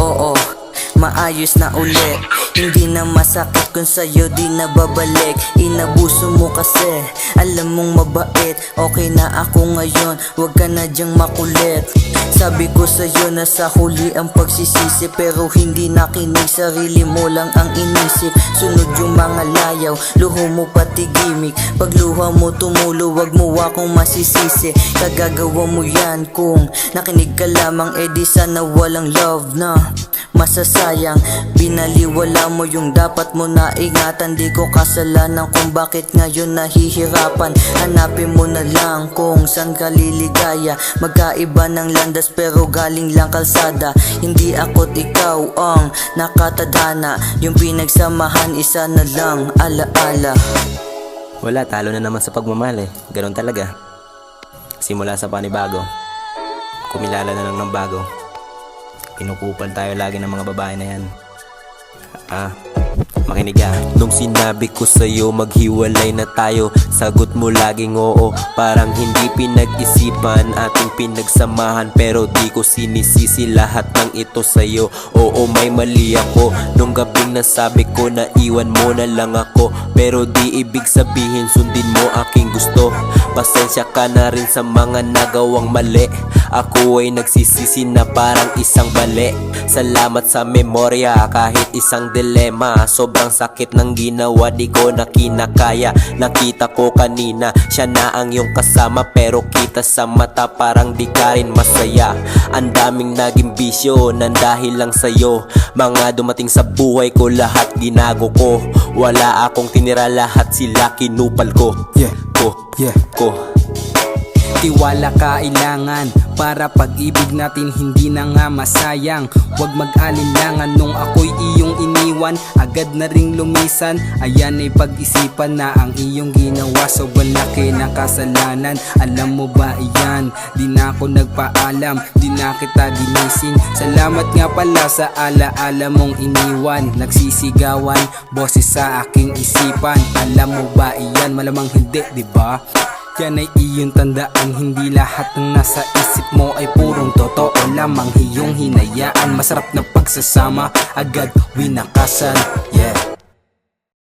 Oo, maayos na uli. Hindi na masakit kung sa'yo di na babalik. Inabuso mo kasi, alam mong mabait. Okay na ako ngayon, wag ka na dyang makulit. Sabi ko sa'yo na sa huli ang pagsisisi, pero hindi nakinig, sarili mo lang ang inisip. Sunod yung mga layaw, luho mo pati gimmick. Pag luha mo tumulo, wag mo akong masisisi. Kagagawa mo yan kung nakinig ka lamang, edi sana walang love na masasayang. Binaliwala mo yung dapat mo na ingatan. Di ko kasalanan kung bakit ngayon nahihirapan. Hanapin mo na lang kung saan ka liligaya. Magkaiba ng landas pero galing lang kalsada. Hindi ako't ikaw ang nakatadhana. Yung pinagsamahan isa na lang alaala. Wala, talo na naman sa pagmamahal eh. Ganon talaga. Simula sa panibago, kumilala na lang ng bago. Pinukupal tayo lagi ng mga babae na yan. Makinig ka. Nung sinabi ko sa'yo maghiwalay na tayo, sagot mo laging oo. Parang hindi pinag-isipan ating pinagsamahan, pero di ko sinisisi lahat ng ito sa'yo. Oo, may mali ako nung gabing nasabi ko na iwan mo na lang ako, pero di ibig sabihin sundin mo aking gusto. Pasensya ka na rin sa mga nagawang mali. Ako ay nagsisisi na parang isang bali. Salamat sa memorya kahit isang dilema. Sobrang sakit ng ginawa, di ko na kinakaya. Nakita ko kanina, siya na ang iyong kasama, pero kita sa mata parang di ka rin masaya. Ang daming naging bisyo nang dahil lang sa'yo. Mga dumating sa buhay ko, lahat ginago ko. Wala akong tinira, lahat sila kinupal ko. Ko Tiwala kailangan para pag-ibig natin hindi na nga masayang. Huwag mag-alinlangan nung ako'y iyong iniwan, agad na ring lumisan. Ayan ay pag-isipan na ang iyong ginawa, sobrang laki ng kasalanan. Alam mo ba iyan, di na ako nagpaalam, di na kita ginising. Salamat nga pala sa alaala mong iniwan. Nagsisigawan, boses sa aking isipan. Alam mo ba iyan, malamang hindi, diba? Yan ay iyong tandaan, hindi lahat ng nasa isip mo ay purong totoo lamang. Iyong hinayaan, masarap na pagsasama, agad winakasan. Yeah.